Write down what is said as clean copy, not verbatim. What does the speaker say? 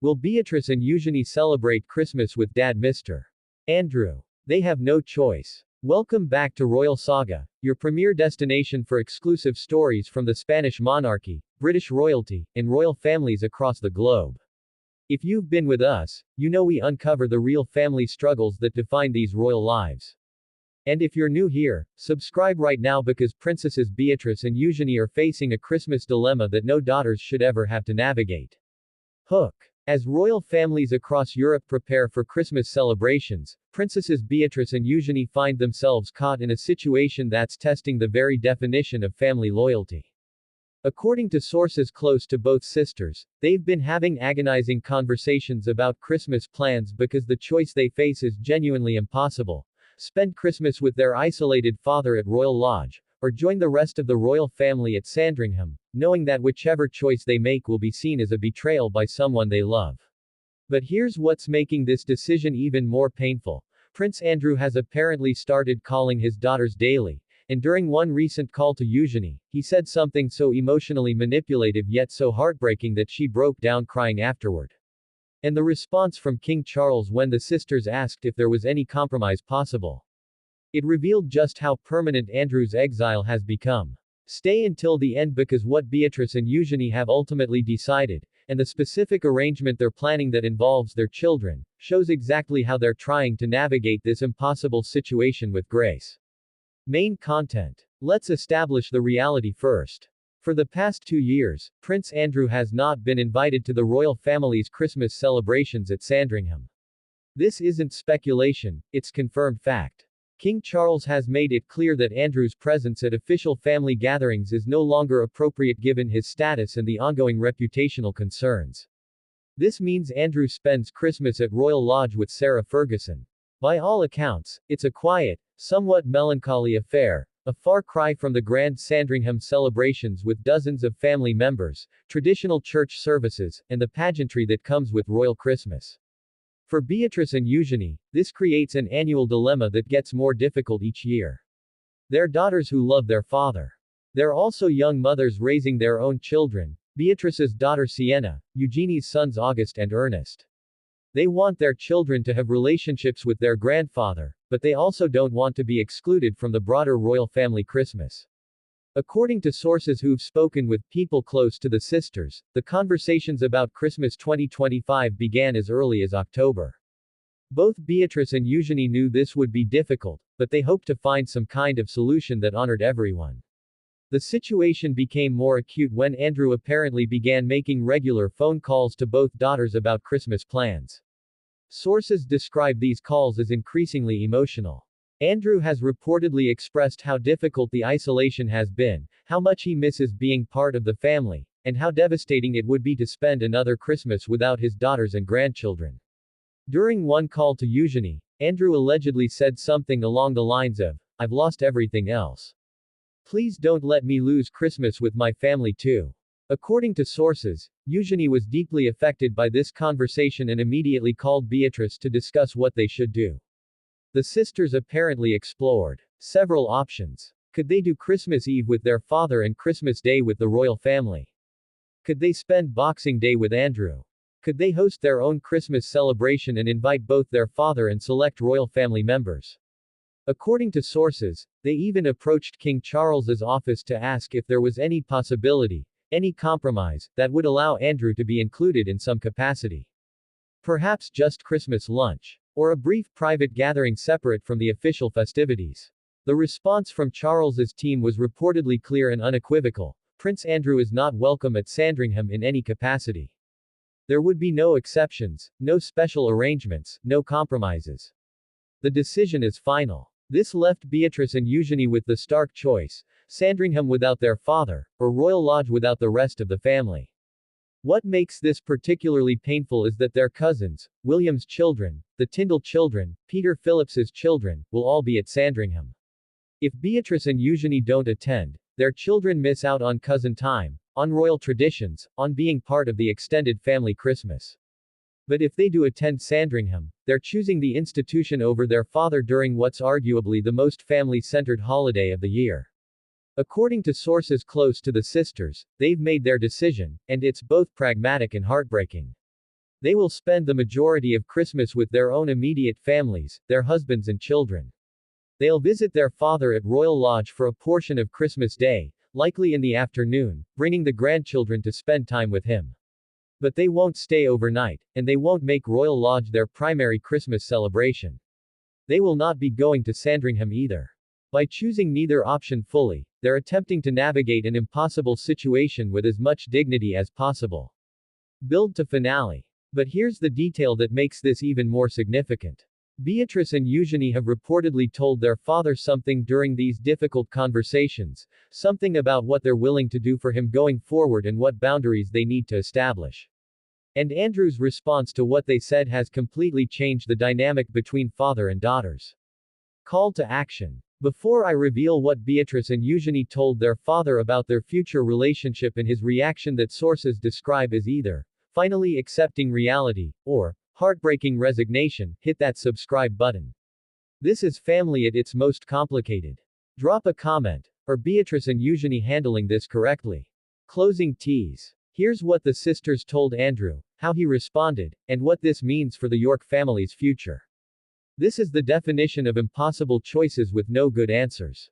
Will Beatrice and Eugenie celebrate Christmas with Dad Mr. Andrew? They have no choice. Welcome back to Royal Saga, your premier destination for exclusive stories from the Spanish monarchy, British royalty, and royal families across the globe. If you've been with us, you know we uncover the real family struggles that define these royal lives. And if you're new here, subscribe right now because Princesses Beatrice and Eugenie are facing a Christmas dilemma that no daughters should ever have to navigate. Hook. As royal families across Europe prepare for Christmas celebrations, Princesses Beatrice and Eugenie find themselves caught in a situation that's testing the very definition of family loyalty. According to sources close to both sisters, they've been having agonizing conversations about Christmas plans because the choice they face is genuinely impossible: spend Christmas with their isolated father at Royal Lodge, or join the rest of the royal family at Sandringham, knowing that whichever choice they make will be seen as a betrayal by someone they love. But here's what's making this decision even more painful. Prince Andrew has apparently started calling his daughters daily, and during one recent call to Eugenie, he said something so emotionally manipulative yet so heartbreaking that she broke down crying afterward. And the response from King Charles when the sisters asked if there was any compromise possible. It revealed just how permanent Andrew's exile has become. Stay until the end because what Beatrice and Eugenie have ultimately decided, and the specific arrangement they're planning that involves their children, shows exactly how they're trying to navigate this impossible situation with grace. Main content. Let's establish the reality first. For the past 2 years, Prince Andrew has not been invited to the royal family's Christmas celebrations at Sandringham. This isn't speculation, it's confirmed fact. King Charles has made it clear that Andrew's presence at official family gatherings is no longer appropriate given his status and the ongoing reputational concerns. This means Andrew spends Christmas at Royal Lodge with Sarah Ferguson. By all accounts, it's a quiet, somewhat melancholy affair, a far cry from the grand Sandringham celebrations with dozens of family members, traditional church services, and the pageantry that comes with Royal Christmas. For Beatrice and Eugenie, this creates an annual dilemma that gets more difficult each year. They're daughters who love their father. They're also young mothers raising their own children, Beatrice's daughter Sienna, Eugenie's sons August and Ernest. They want their children to have relationships with their grandfather, but they also don't want to be excluded from the broader royal family Christmas. According to sources who've spoken with people close to the sisters, the conversations about Christmas 2025 began as early as October. Both Beatrice and Eugenie knew this would be difficult, but they hoped to find some kind of solution that honored everyone. The situation became more acute when Andrew apparently began making regular phone calls to both daughters about Christmas plans. Sources describe these calls as increasingly emotional. Andrew has reportedly expressed how difficult the isolation has been, how much he misses being part of the family, and how devastating it would be to spend another Christmas without his daughters and grandchildren. During one call to Eugenie, Andrew allegedly said something along the lines of, "I've lost everything else. Please don't let me lose Christmas with my family too." According to sources, Eugenie was deeply affected by this conversation and immediately called Beatrice to discuss what they should do. The sisters apparently explored several options. Could they do Christmas Eve with their father and Christmas Day with the royal family? Could they spend Boxing Day with Andrew? Could they host their own Christmas celebration and invite both their father and select royal family members? According to sources, they even approached King Charles's office to ask if there was any possibility, any compromise, that would allow Andrew to be included in some capacity. Perhaps just Christmas lunch. Or a brief private gathering separate from the official festivities. The response from Charles's team was reportedly clear and unequivocal: Prince Andrew is not welcome at Sandringham in any capacity. There would be no exceptions, no special arrangements, no compromises. The decision is final. This left Beatrice and Eugenie with the stark choice: Sandringham without their father, or Royal Lodge without the rest of the family. What makes this particularly painful is that their cousins, William's children, the Tyndall children, Peter Phillips's children, will all be at Sandringham. If Beatrice and Eugenie don't attend, their children miss out on cousin time, on royal traditions, on being part of the extended family Christmas. But if they do attend Sandringham, they're choosing the institution over their father during what's arguably the most family-centered holiday of the year. According to sources close to the sisters, they've made their decision, and it's both pragmatic and heartbreaking. They will spend the majority of Christmas with their own immediate families, their husbands and children. They'll visit their father at Royal Lodge for a portion of Christmas Day, likely in the afternoon, bringing the grandchildren to spend time with him. But they won't stay overnight, and they won't make Royal Lodge their primary Christmas celebration. They will not be going to Sandringham either. By choosing neither option fully, they're attempting to navigate an impossible situation with as much dignity as possible. Build to finale. But here's the detail that makes this even more significant. Beatrice and Eugenie have reportedly told their father something during these difficult conversations, something about what they're willing to do for him going forward and what boundaries they need to establish. And Andrew's response to what they said has completely changed the dynamic between father and daughters. Call to action. Before I reveal what Beatrice and Eugenie told their father about their future relationship and his reaction that sources describe as either finally accepting reality, or heartbreaking resignation, hit that subscribe button. This is family at its most complicated. Drop a comment. Are Beatrice and Eugenie handling this correctly? Closing tease. Here's what the sisters told Andrew, how he responded, and what this means for the York family's future. This is the definition of impossible choices with no good answers.